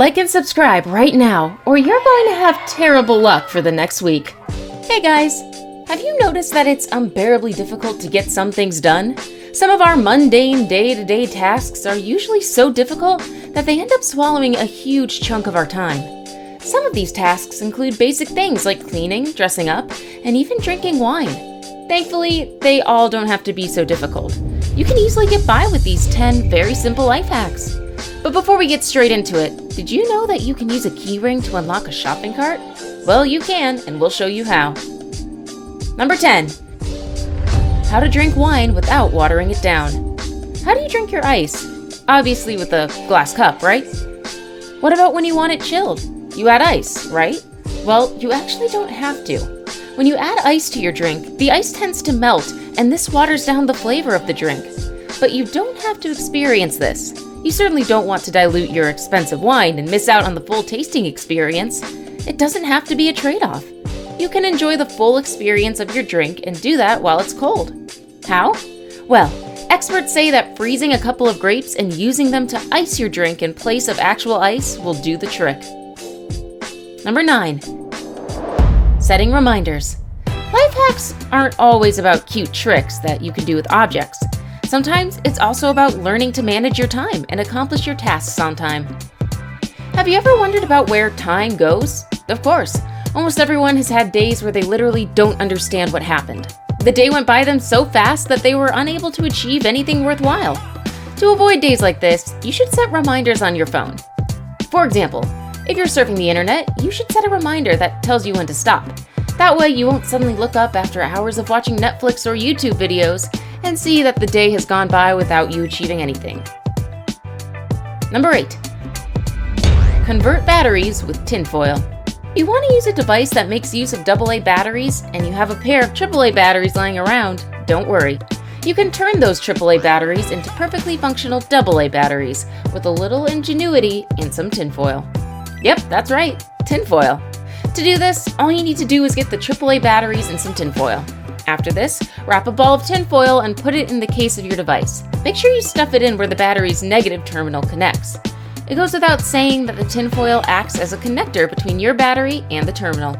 Like and subscribe right now, or you're going to have terrible luck for the next week. Hey guys, have you noticed that it's unbearably difficult to get some things done? Some of our mundane day-to-day tasks are usually so difficult that they end up swallowing a huge chunk of our time. Some of these tasks include basic things like cleaning, dressing up, and even drinking wine. Thankfully, they all don't have to be so difficult. You can easily get by with these 10 very simple life hacks. But before we get straight into it, did you know that you can use a keyring to unlock a shopping cart? Well, you can, and we'll show you how. Number 10. How to drink wine without watering it down. How do you drink your ice? Obviously with a glass cup, right? What about when you want it chilled? You add ice, right? Well, you actually don't have to. When you add ice to your drink, the ice tends to melt, and this waters down the flavor of the drink. But you don't have to experience this. You certainly don't want to dilute your expensive wine and miss out on the full tasting experience. It doesn't have to be a trade-off. You can enjoy the full experience of your drink and do that while it's cold. How? Well, experts say that freezing a couple of grapes and using them to ice your drink in place of actual ice will do the trick. Number 9. Setting reminders. Life hacks aren't always about cute tricks that you can do with objects. Sometimes it's also about learning to manage your time and accomplish your tasks on time. Have you ever wondered about where time goes? Of course, almost everyone has had days where they literally don't understand what happened. The day went by them so fast that they were unable to achieve anything worthwhile. To avoid days like this, you should set reminders on your phone. For example, if you're surfing the internet, you should set a reminder that tells you when to stop. That way you won't suddenly look up after hours of watching Netflix or YouTube videos and see that the day has gone by without you achieving anything. Number 8. Convert batteries with tinfoil. You want to use a device that makes use of AA batteries and you have a pair of AAA batteries lying around, don't worry. You can turn those AAA batteries into perfectly functional AA batteries with a little ingenuity and some tinfoil. Yep, that's right, tinfoil. To do this, all you need to do is get the AAA batteries and some tinfoil. After this, wrap a ball of tinfoil and put it in the case of your device. Make sure you stuff it in where the battery's negative terminal connects. It goes without saying that the tinfoil acts as a connector between your battery and the terminal.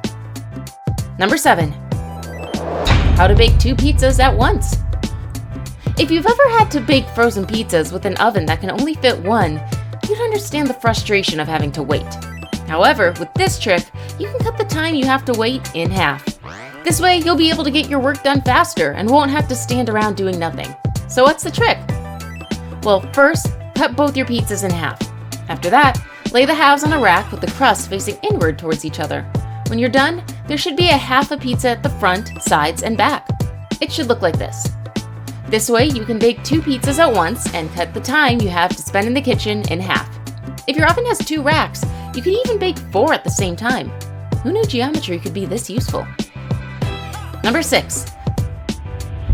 Number 7. How to bake 2 pizzas at once. If you've ever had to bake frozen pizzas with an oven that can only fit one, you'd understand the frustration of having to wait. However, with this trick, you can cut the time you have to wait in half. This way, you'll be able to get your work done faster and won't have to stand around doing nothing. So what's the trick? Well, first, cut both your pizzas in half. After that, lay the halves on a rack with the crust facing inward towards each other. When you're done, there should be a half a pizza at the front, sides, and back. It should look like this. This way, you can bake 2 pizzas at once and cut the time you have to spend in the kitchen in half. If your oven has 2 racks, you can even bake 4 at the same time. Who knew geometry could be this useful? Number 6.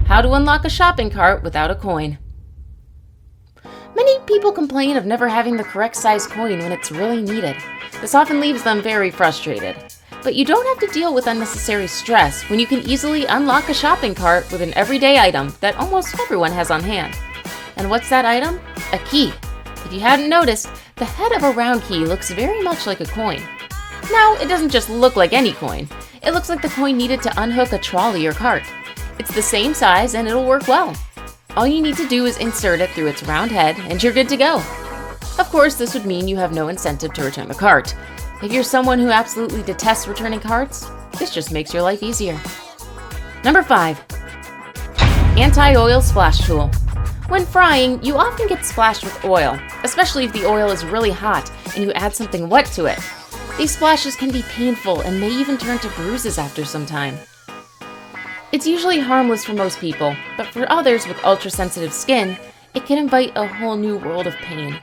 How to unlock a shopping cart without a coin. Many people complain of never having the correct size coin when it's really needed. This often leaves them very frustrated. But you don't have to deal with unnecessary stress when you can easily unlock a shopping cart with an everyday item that almost everyone has on hand. And what's that item? A key. If you hadn't noticed, the head of a round key looks very much like a coin. Now, it doesn't just look like any coin. It looks like the coin needed to unhook a trolley or cart. It's the same size and it'll work well. All you need to do is insert it through its round head and you're good to go. Of course, this would mean you have no incentive to return the cart. If you're someone who absolutely detests returning carts, this just makes your life easier. Number 5. Anti-oil splash tool. When frying, you often get splashed with oil, especially if the oil is really hot and you add something wet to it. These splashes can be painful and may even turn to bruises after some time. It's usually harmless for most people, but for others with ultra-sensitive skin, it can invite a whole new world of pain.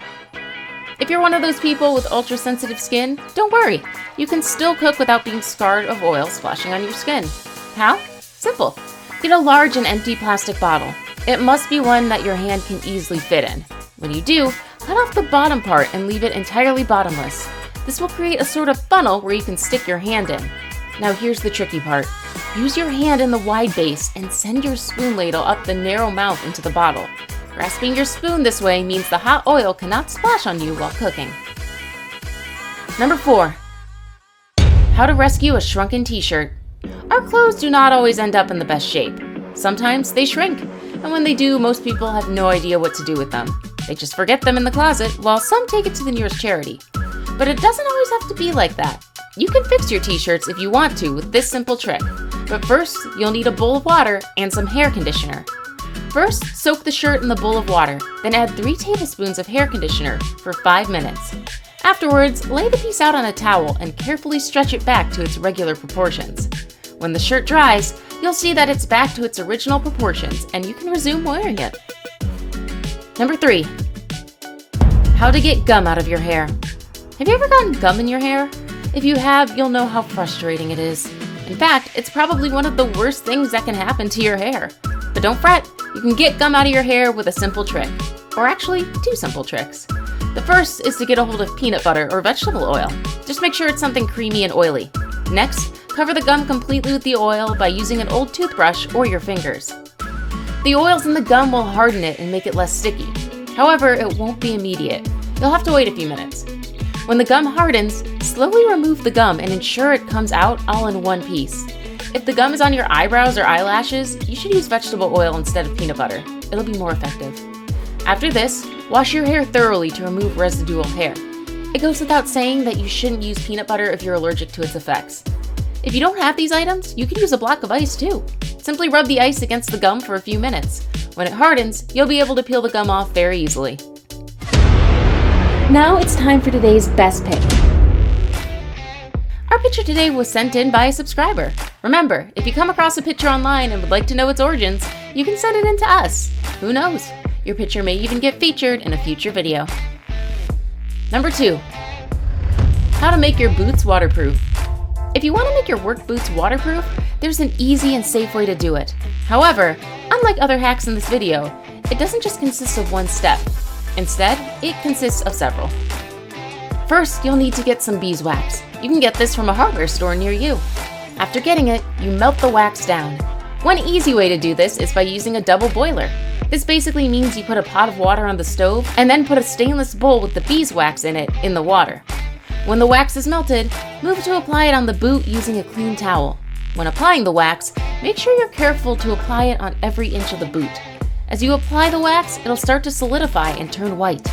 If you're one of those people with ultra-sensitive skin, don't worry. You can still cook without being scarred of oil splashing on your skin. How? Simple. Get a large and empty plastic bottle. It must be one that your hand can easily fit in. When you do, cut off the bottom part and leave it entirely bottomless. This will create a sort of funnel where you can stick your hand in. Now here's the tricky part. Use your hand in the wide base and send your spoon ladle up the narrow mouth into the bottle. Grasping your spoon this way means the hot oil cannot splash on you while cooking. Number 4. How to rescue a shrunken t-shirt. Our clothes do not always end up in the best shape. Sometimes they shrink, and when they do, most people have no idea what to do with them. They just forget them in the closet, while some take it to the nearest charity. But it doesn't always have to be like that. You can fix your t-shirts if you want to with this simple trick. But first, you'll need a bowl of water and some hair conditioner. First, soak the shirt in the bowl of water, then add 3 tablespoons of hair conditioner for 5 minutes. Afterwards, lay the piece out on a towel and carefully stretch it back to its regular proportions. When the shirt dries, you'll see that it's back to its original proportions and you can resume wearing it. Number 3. How to get gum out of your hair. Have you ever gotten gum in your hair? If you have, you'll know how frustrating it is. In fact, it's probably one of the worst things that can happen to your hair. But don't fret, you can get gum out of your hair with a simple trick. Or actually, 2 simple tricks. The first is to get a hold of peanut butter or vegetable oil. Just make sure it's something creamy and oily. Next, cover the gum completely with the oil by using an old toothbrush or your fingers. The oils in the gum will harden it and make it less sticky. However, it won't be immediate. You'll have to wait a few minutes. When the gum hardens, slowly remove the gum and ensure it comes out all in one piece. If the gum is on your eyebrows or eyelashes, you should use vegetable oil instead of peanut butter. It'll be more effective. After this, wash your hair thoroughly to remove residual hair. It goes without saying that you shouldn't use peanut butter if you're allergic to its effects. If you don't have these items, you can use a block of ice too. Simply rub the ice against the gum for a few minutes. When it hardens, you'll be able to peel the gum off very easily. Now it's time for today's best pick. Our picture today was sent in by a subscriber. Remember, if you come across a picture online and would like to know its origins, you can send it in to us. Who knows? Your picture may even get featured in a future video. Number 2. How to make your boots waterproof. If you want to make your work boots waterproof, there's an easy and safe way to do it. However, unlike other hacks in this video, it doesn't just consist of one step. Instead, it consists of several. First, you'll need to get some beeswax. You can get this from a hardware store near you. After getting it, you melt the wax down. One easy way to do this is by using a double boiler. This basically means you put a pot of water on the stove and then put a stainless bowl with the beeswax in it in the water. When the wax is melted, move to apply it on the boot using a clean towel. When applying the wax, make sure you're careful to apply it on every inch of the boot. As you apply the wax, it'll start to solidify and turn white.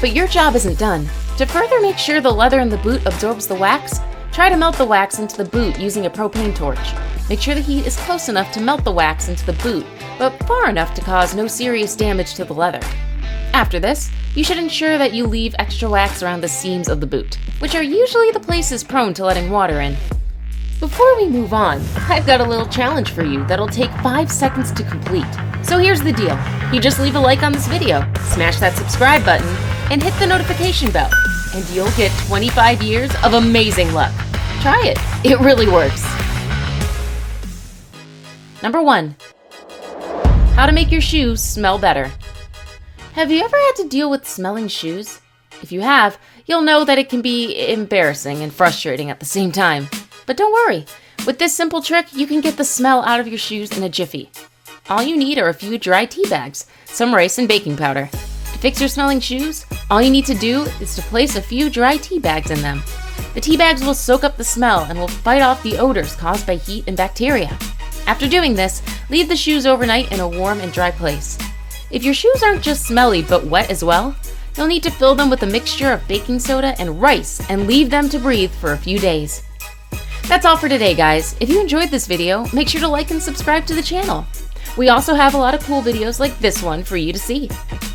But your job isn't done. To further make sure the leather in the boot absorbs the wax, try to melt the wax into the boot using a propane torch. Make sure the heat is close enough to melt the wax into the boot, but far enough to cause no serious damage to the leather. After this, you should ensure that you leave extra wax around the seams of the boot, which are usually the places prone to letting water in. Before we move on, I've got a little challenge for you that'll take 5 seconds to complete. So here's the deal. You just leave a like on this video, smash that subscribe button, and hit the notification bell, and you'll get 25 years of amazing luck. Try it. It really works. Number 1. How to make your shoes smell better. Have you ever had to deal with smelling shoes? If you have, you'll know that it can be embarrassing and frustrating at the same time. But don't worry. With this simple trick, you can get the smell out of your shoes in a jiffy. All you need are a few dry tea bags, some rice, and baking powder. To fix your smelling shoes, all you need to do is to place a few dry tea bags in them. The tea bags will soak up the smell and will fight off the odors caused by heat and bacteria. After doing this, leave the shoes overnight in a warm and dry place. If your shoes aren't just smelly but wet as well, you'll need to fill them with a mixture of baking soda and rice and leave them to breathe for a few days. That's all for today, guys. If you enjoyed this video, make sure to like and subscribe to the channel. We also have a lot of cool videos like this one for you to see.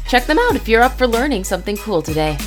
Check them out if you're up for learning something cool today.